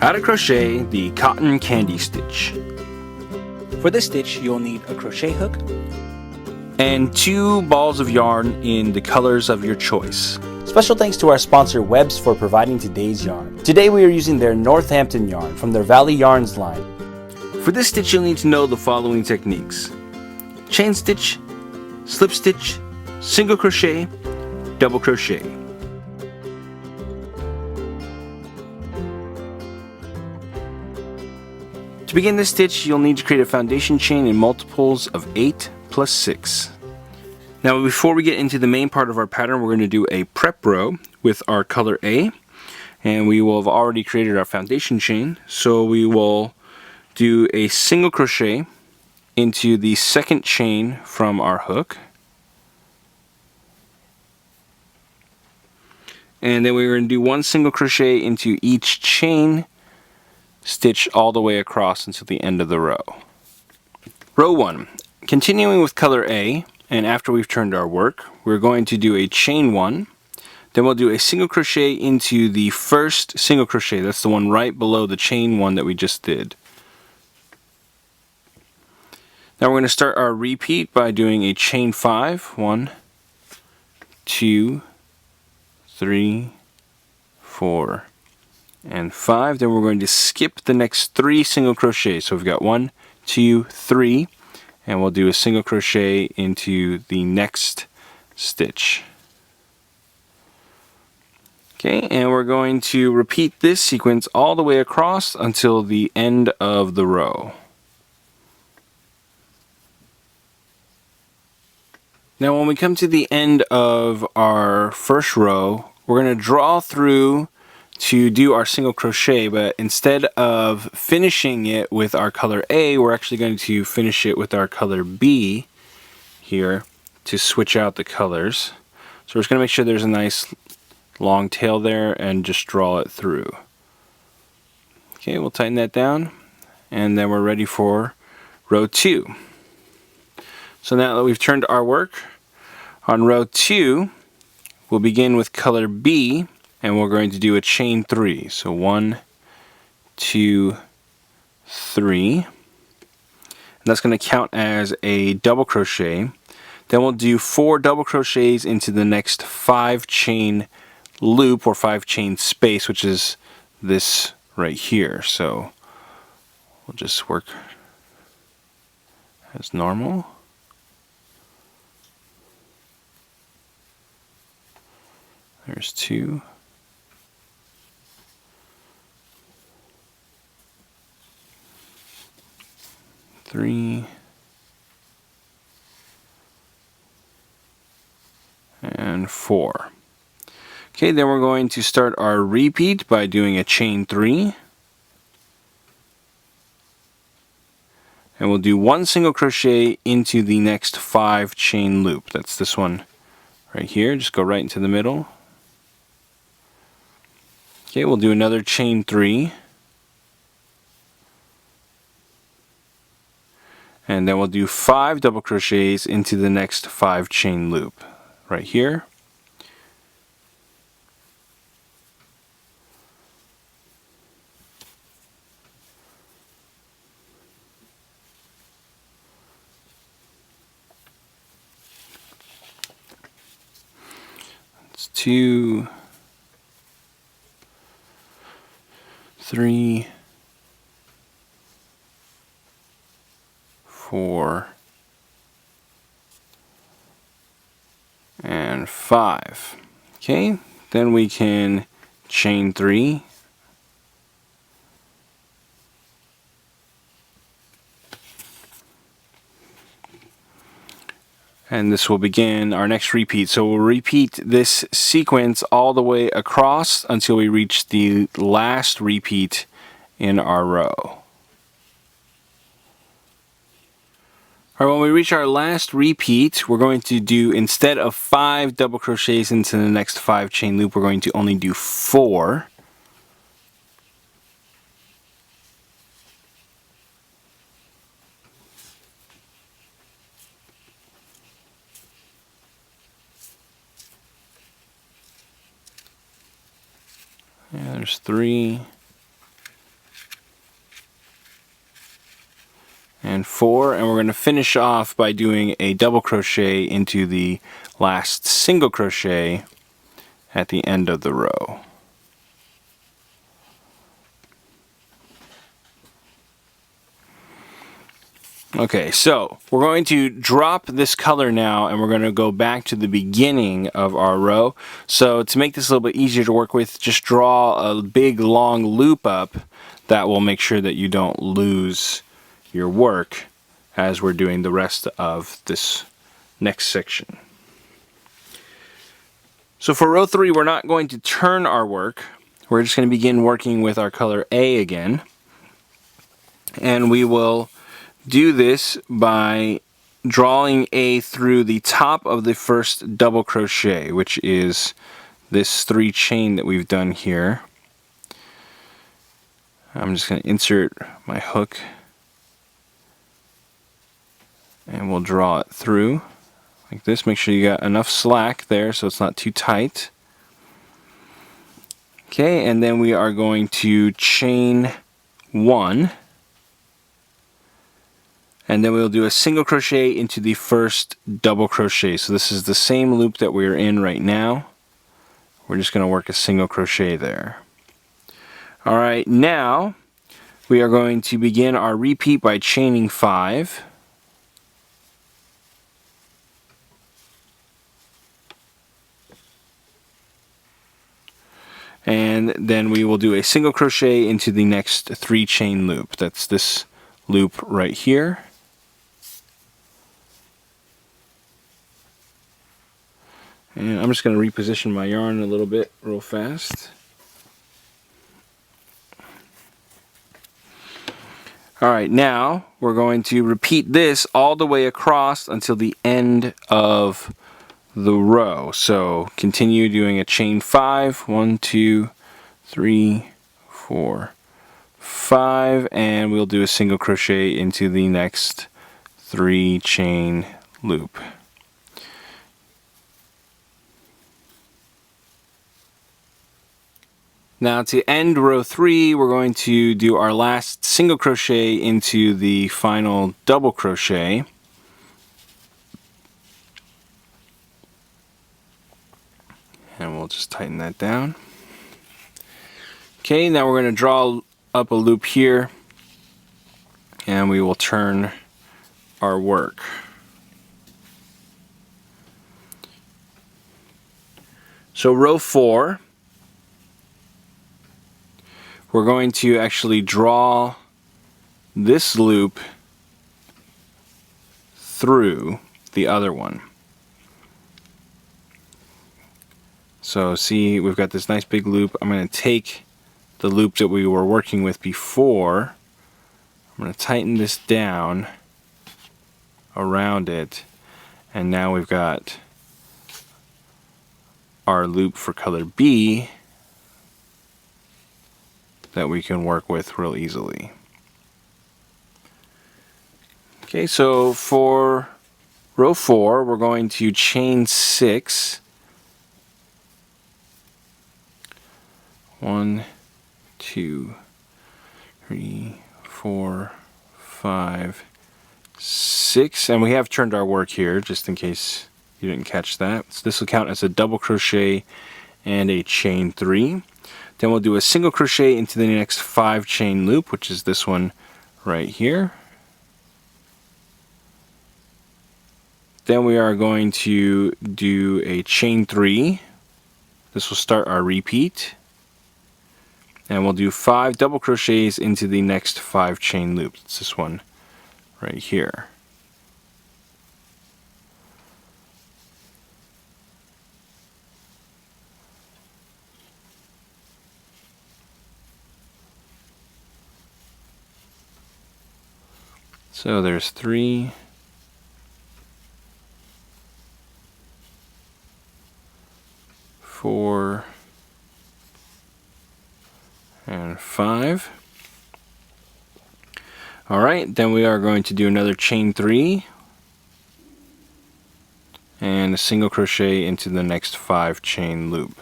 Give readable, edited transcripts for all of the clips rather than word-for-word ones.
How to crochet the cotton candy stitch. For this stitch, you'll need a crochet hook and 2 balls of yarn in the colors of your choice. Special thanks to our sponsor Webbs for providing today's yarn. Today we are using their Northampton yarn from their Valley Yarns line. For this stitch you'll need to know the following techniques: chain stitch, slip stitch, single crochet, double crochet. To begin this stitch, you'll need to create a foundation chain in multiples of 8 plus 6. Now before we get into the main part of our pattern, we're going to do a prep row with our color A, and we will have already created our foundation chain, so we will do a single crochet into the second chain from our hook, and then we're going to do 1 single crochet into each chain stitch all the way across until the end of the row. Row 1. Continuing with color A, and after we've turned our work, we're going to do a chain 1, then we'll do a single crochet into the first single crochet. That's the one right below the chain 1 that we just did. Now we're going to start our repeat by doing a chain 5. 1, 2, 3, 4, and 5. Then we're going to skip the next 3 single crochets. So we've got 1, 2, 3, and we'll do a single crochet into the next stitch. Okay, and we're going to repeat this sequence all the way across until the end of the row. Now when we come to the end of our first row, we're going to draw through to do our single crochet, but instead of finishing it with our color A, we're actually going to finish it with our color B here to switch out the colors. So we're just going to make sure there's a nice long tail there and just draw it through. Okay, we'll tighten that down, and then we're ready for row 2. So now that we've turned our work, on row 2 we'll begin with color B, and we're going to do a chain 3. So 1, 2, 3. And that's going to count as a double crochet. Then we'll do 4 double crochets into the next 5 chain loop, or 5 chain space, which is this right here. So we'll just work as normal. There's 2. 3. And 4. Okay, then we're going to start our repeat by doing a chain 3. And we'll do 1 single crochet into the next 5 chain loop. That's this one right here. Just go right into the middle. Okay, we'll do another chain 3. And then we'll do 5 double crochets into the next 5 chain loop right here. That's 2, 3, 4, and 5. Okay, then we can chain 3. And this will begin our next repeat. So we'll repeat this sequence all the way across until we reach the last repeat in our row. Alright, when we reach our last repeat, we're going to do, instead of 5 double crochets into the next 5 chain loop, we're going to only do 4. Yeah, there's 3, and 4, and we're going to finish off by doing a double crochet into the last single crochet at the end of the row. Okay, so we're going to drop this color now, and we're going to go back to the beginning of our row. So to make this a little bit easier to work with, just draw a big long loop up. That will make sure that you don't lose your work as we're doing the rest of this next section. So for row 3, we're not going to turn our work. We're just going to begin working with our color A again. And we will do this by drawing A through the top of the first double crochet, which is this 3 chain that we've done here. I'm just going to insert my hook and we'll draw it through like this. Make sure you got enough slack there so it's not too tight. Okay, and then we are going to chain 1. And then we'll do a single crochet into the first double crochet. So this is the same loop that we're in right now. We're just going to work a single crochet there. Alright, now we are going to begin our repeat by chaining 5. And then we will do a single crochet into the next 3 chain loop. That's this loop right here. And I'm just going to reposition my yarn a little bit real fast. Alright, now we're going to repeat this all the way across until the end of the row. So continue doing a chain 5. 1, 2, 3, 4, 5. And we'll do a single crochet into the next 3 chain loop. Now to end row 3, we're going to do our last single crochet into the final double crochet. And we'll just tighten that down. Okay, now we're going to draw up a loop here and we will turn our work. So row 4, we're going to actually draw this loop through the other one. So see, we've got this nice big loop. I'm going to take the loop that we were working with before. I'm going to tighten this down around it, and now we've got our loop for color B that we can work with real easily. Okay, so for row 4, we're going to chain 6. 1, 2, 3, 4, 5, 6, and we have turned our work here just in case you didn't catch that. So this will count as a double crochet and a chain 3. Then we'll do a single crochet into the next 5 chain loop, which is this one right here. Then we are going to do a chain 3. This will start our repeat. And we'll do 5 double crochets into the next 5 chain loops. It's this one right here. So there's 3, 4, and 5. Alright, then we are going to do another chain 3 and a single crochet into the next 5 chain loop.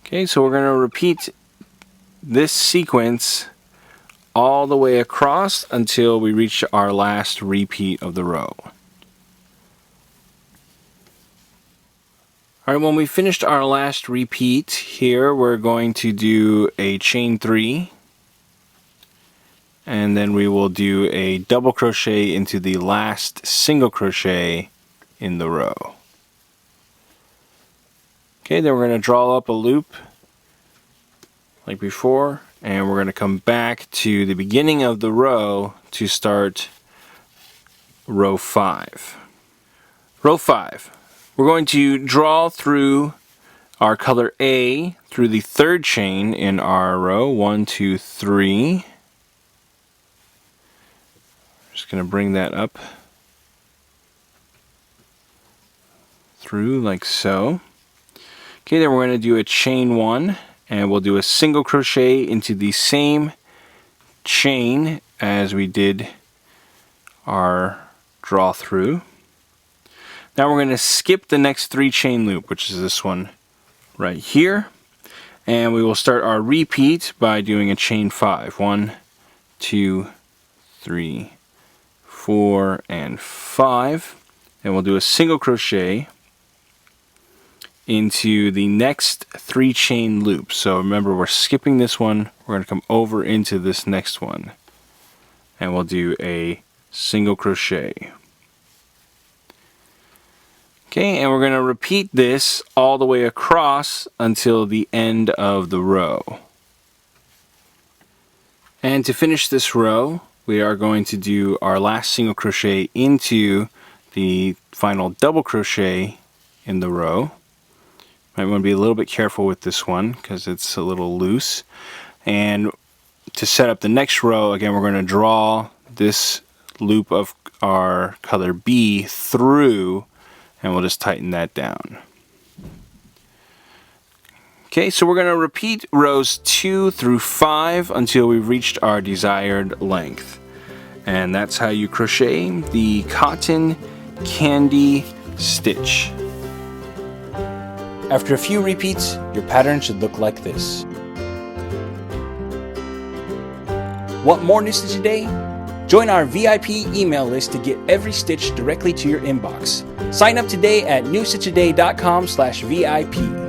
Okay, so we're going to repeat this sequence all the way across until we reach our last repeat of the row. Alright, when we finished our last repeat here, we're going to do a chain 3, and then we will do a double crochet into the last single crochet in the row. Okay, then we're going to draw up a loop like before, and we're going to come back to the beginning of the row to start row 5. Row 5. We're going to draw through our color A through the third chain in our row. 1, 2, 3. Just going to bring that up through like so. Okay, then we're going to do a chain 1, and we'll do a single crochet into the same chain as we did our draw through. Now we're going to skip the next 3 chain loop, which is this one right here, and we will start our repeat by doing a chain 5. 1, 2, 3, 4, and 5, and we'll do a single crochet into the next 3 chain loops. So remember, we're skipping this one, we're going to come over into this next one, and we'll do a single crochet. Okay, and we're going to repeat this all the way across until the end of the row. And to finish this row, we are going to do our last single crochet into the final double crochet in the row. Might want to be a little bit careful with this one because it's a little loose. And to set up the next row, again, we're going to draw this loop of our color B through, and we'll just tighten that down. Okay, so we're going to repeat rows 2 through 5 until we've reached our desired length. And that's how you crochet the cotton candy stitch. After a few repeats, your pattern should look like this. Want more New Stitch a Day? Join our VIP email list to get every stitch directly to your inbox. Sign up today at newstitchaday.com/VIP.